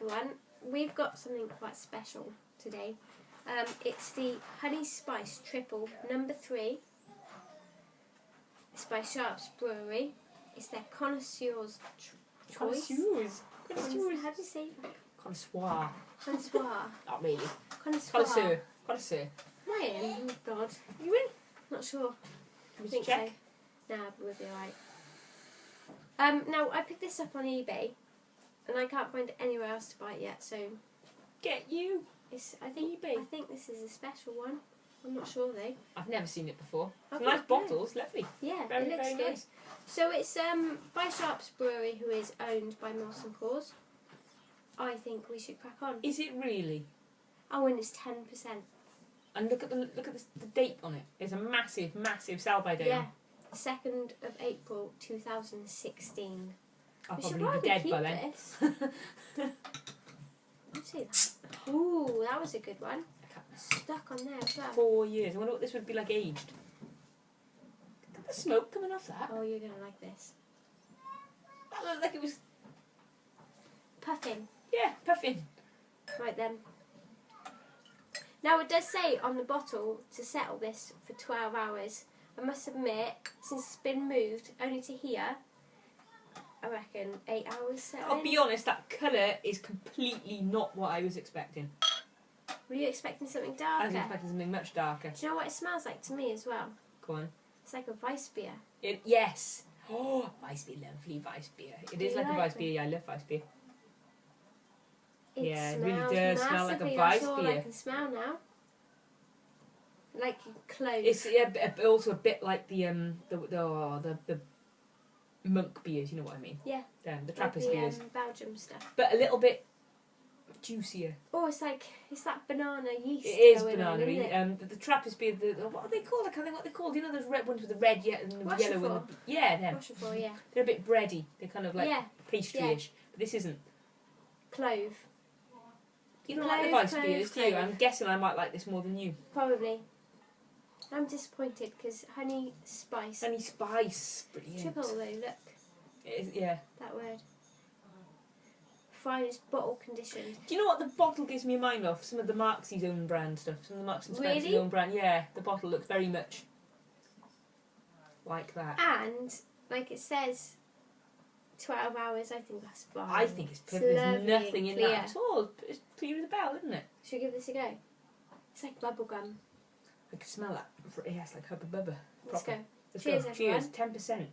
one. We've got something quite special today. It's the Honey Spice Triple number 3. It's by Sharp's Brewery. It's their Connoisseur's choice. How do you say that? Connoisseur. Connoisseur. Not really. Connoisseur. Connoisseur. Am I in? Oh God. You in? Not sure. Can we think check? So. Nah, but we'll be alright. Now I picked this up on eBay, and I can't find it anywhere else to buy it yet. So Get you. I think eBay. I think this is a special one. I'm not sure though. I've never seen it before. Okay, Nice good. bottles, lovely. Yeah, Very, it looks very good. nice. So it's by Sharp's Brewery, who is owned by Molson Coors. I think we should crack on. Is it really? Oh, and it's 10%. And look at the date on it. It's a massive, massive sell-by date. Yeah, 2nd of April 2016. I'll We should probably be dead keep by then. this. Let's see that. Ooh, that was a good one. Stuck on there as well. 4 years. I wonder what this would be like aged. Look at the smoke coming off that. Oh, you're gonna like this. That looked like it was, Puffing. yeah, puffing. Right then. Now it does say on the bottle to settle this for 12 hours. I must admit, since it's been moved only to here, I reckon 8 hours settling. I'll be honest, that colour is completely not what I was expecting. Were you expecting something I was darker? expecting something much darker. Do you know what it smells like to me as well? Go on. It's like a Weiss beer. Yes. Oh, Weiss beer, lovely Weiss beer. It is You like a like Weiss them? beer. Yeah, I love Weiss beer. It Yeah, it smells really does smell like a massively. Weiss That's all I beer. can smell now. Like clove. It's also a bit like the monk beers. You know what I mean? Yeah. The like Trappist the beers, Belgium stuff. but a little bit juicier. Oh, it's that banana yeast. It is going on, isn't banana-y. it? The Trappist beer. What are they called? I can't think what they're called. You know those red ones with the red, and the Rochefort. yellow and the, yeah, them. Rochefort, yeah. They're a bit bready. They're kind of like Yeah. pastry-ish. But this isn't. Clove. You don't like the Clove, Weiss clove, beers, do you? clove. I'm guessing I might like this more than you. Probably. I'm disappointed because honey spice. Honey spice, brilliant. Triple though, look. It is, yeah. That word. Finest bottle conditioned. Do you know what the bottle gives me a mind of? Some of the Marx's own brand stuff. Some of the Marks and Spencer's Really? own brand. Yeah, the bottle looks very much like that. And, like it says, 12 hours, I think that's fine. I think it's perfect. It's There's lovely nothing and in clear. that at all. It's clear as a bell, isn't it? Should we give this a go? It's like bubblegum. I can smell that. Yeah, it's like Hubba Bubba. Let's Proper. go. Let's Cheers, go. everyone. Cheers. 10%.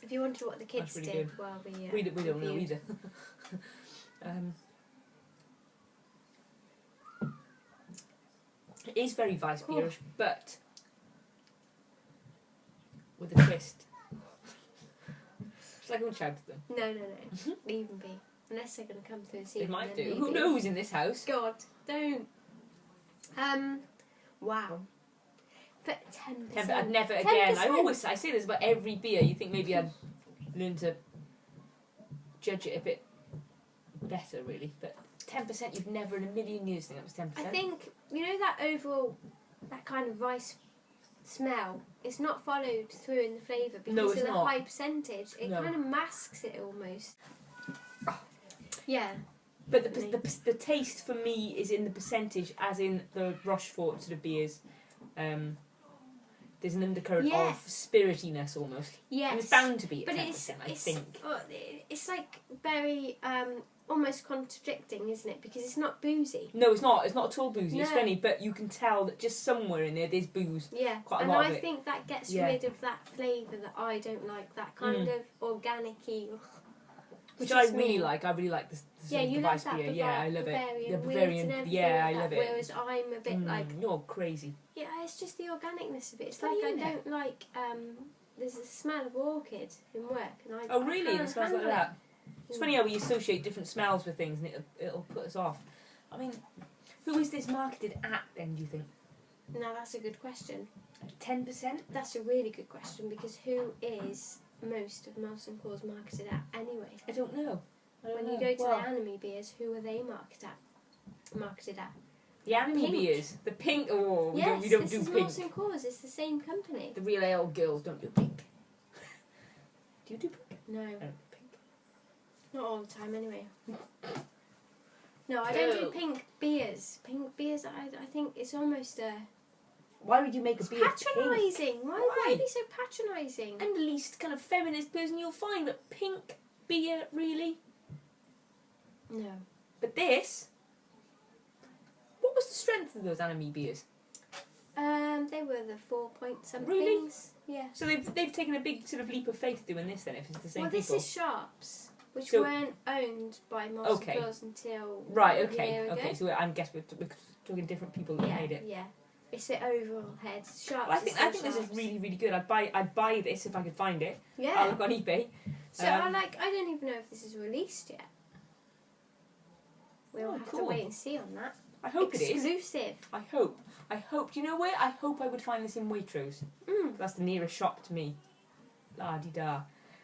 If you wonder what the kids That's really did good. while we We don't know reviewed. either. It is very Weiss Cool. beerish, but with a twist. It's like I won't shout at them. No. Leave them be. Unless they're going to come through the They ceiling. might then do. Who maybe. knows in this house? God, don't. Wow. For 10%. I'd never 10%. again. I say this about every beer. You think maybe I'd learn to judge it a bit better, really. But 10%, you'd never in a million years think that was 10%. I think, you know that overall, that kind of rice smell, it's not followed through in the flavour because No, of it's the not. high percentage. It No. kind of masks it almost. Yeah. But the taste for me is in the percentage, as in the Rochefort sort of beers. There's an undercurrent Yes. of spiritiness almost. Yes. And it's bound to be at But 10%, I think. It's like very almost contradicting, isn't it? Because it's not boozy. No, it's not. It's not at all boozy. It's No. funny, but you can tell that just somewhere in there's booze. Yeah. Quite a and lot I of it. think that gets Yeah. rid of that flavour that I don't like. That kind of organic-y. Which It's I just really me. like. I really like the Yeah, you the love Weiss that beer. Yeah, I love Bavarian it. The wheat Bavarian. and everything Yeah, I like love that, it. Whereas I'm a bit like, You're crazy. yeah, it's just the organicness of it. It's What like do I you know? don't like. There's a smell of orchid in work, and I. Oh, I really? can't It smells like handle that. it. It's funny how we associate different smells with things, and it'll put us off. I mean, who is this marketed at then? Do you think Now that's a good question. 10%? That's a really good question because who is most of Molson Coors marketed at anyway? I don't know. When you go to the anime beers, who are they marketed at? The anime Pink. beers. The pink. Oh, Yes, we don't this do is pink. Molson Coors. It's the same company. The real ale girls don't do pink. Do you do pink? No, I don't do pink. not all the time anyway. No, I don't do Ew. pink beers. Pink beers, I think it's almost Why would you make a beer pink? patronising. Why be so patronising? I'm the least kind of feminist person you'll find, but pink beer, really? No. But this... What was the strength of those anime beers? They were the 4 point somethings. Really? Yeah. So they've taken a big sort of leap of faith doing this then, if it's the same Well, people. this is Sharps, which So- weren't owned by Molson Okay. Coors until Right, a okay, year ago. okay. So I guess we're talking different people that made it. Yeah. It's the overall head. Sharps. Well, I is think still this is Sharps. really, really good. I'd buy this if I could find it. Yeah. I'll look on eBay. So I don't even know if this is released yet. We'll have cool. to wait and see on that. I hope it is. Exclusive. I hope. Do you know where? I hope I would find this in Waitrose. Mm. That's the nearest shop to me. La-di-da.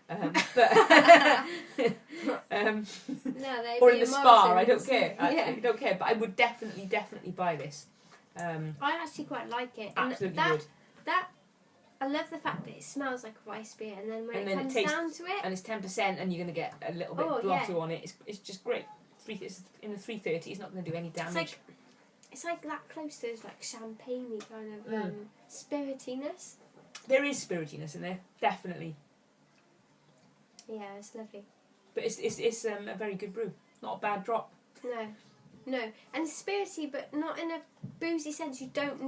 No, they Or be in the a spa, I Morrison's. don't care. I Yeah. don't care, but I would definitely buy this. I actually quite like it. And Absolutely that, would. I love the fact that it smells like a rice beer, and then when And it then it comes tastes- down to it, And it's 10%, and you're going to get a little bit Oh, blotto yeah. on it. It's just great. It's in the 330, it's not going to do any damage. it's like that close to like champagne-y kind of Mm. spiritiness. There is spiritiness in there, definitely. Yeah, it's lovely. But it's a very good brew. Not a bad drop. No, and it's spirity, but not in a boozy sense. You don't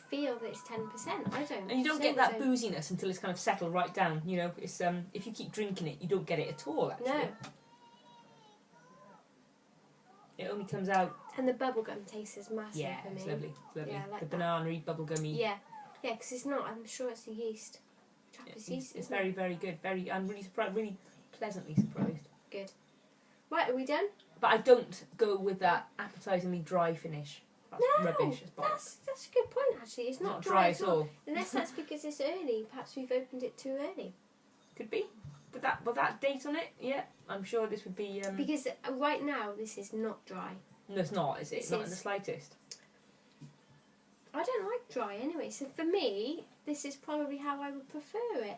feel that it's 10%. I don't. And you don't So get that so. booziness until it's kind of settled right down. You know, it's if you keep drinking it, you don't get it at all. Actually, No, it only comes out. and the bubblegum taste is massive Yeah, for me. it's lovely. It's lovely. Yeah, I like the that. banana-y, bubblegummy. Yeah, because it's not. I'm sure it's the yeast. Trappist yeast. It's isn't very, it? very good. I'm really surprised. Really pleasantly surprised. Good. Right, are we done? But I don't go with that appetisingly dry finish. That's No, rubbish. It's bollocks. that's a good point. Actually, it's It's not dry at all. all. Unless that's because it's early. Perhaps we've opened it too early. Could be. With that date on it, yeah, I'm sure this would be. Because right now this is not dry. No, it's not. Is it? This Not in is- the slightest. I don't like dry anyway. So for me, this is probably how I would prefer it.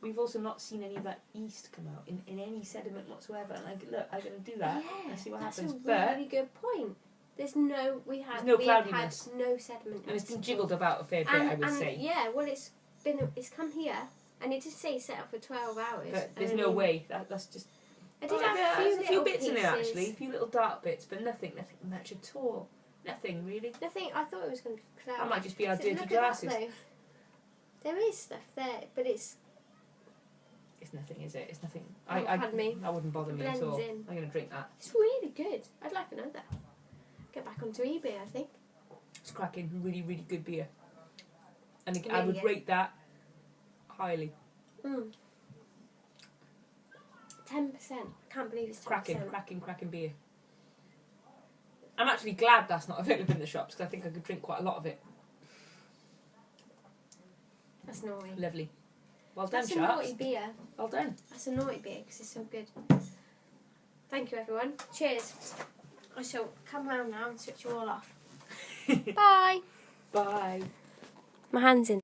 We've also not seen any of that yeast come out in any sediment whatsoever. And I'm going to do that. Yeah, Let's see what that's happens. a But really good point. There's no, we have no we have had cloudiness. no sediment. and it's been at all. jiggled about a fair bit, I would and say. yeah, well, it's come here, and it did say set up for 12 hours. But there's and I no mean, way. That's just. I did Oh, have yeah, a few there's little bits in there pieces. actually, a few little dark bits, but nothing much at all. Nothing really. Nothing. I thought it was going to be cloudy. That might just be our So dirty look glasses. At that, though. There is stuff there, but it's It's nothing, is it? It's nothing. Oh, pardon me. That wouldn't bother me at Blends all. in. I'm going to drink that. really good. I'd like another. Get back onto eBay, I think. It's cracking. Really, really good beer. And I Really would good. rate that highly. 10%. Can't believe it's 10%. Cracking beer. I'm actually glad that's not available in the shops because I think I could drink quite a lot of it. That's naughty. Lovely. Well done, That's a Sharps. naughty beer. Well done. That's a naughty beer because it's so good. Thank you, everyone. Cheers. I shall come round now and switch you all off. Bye. Bye. My hand's in.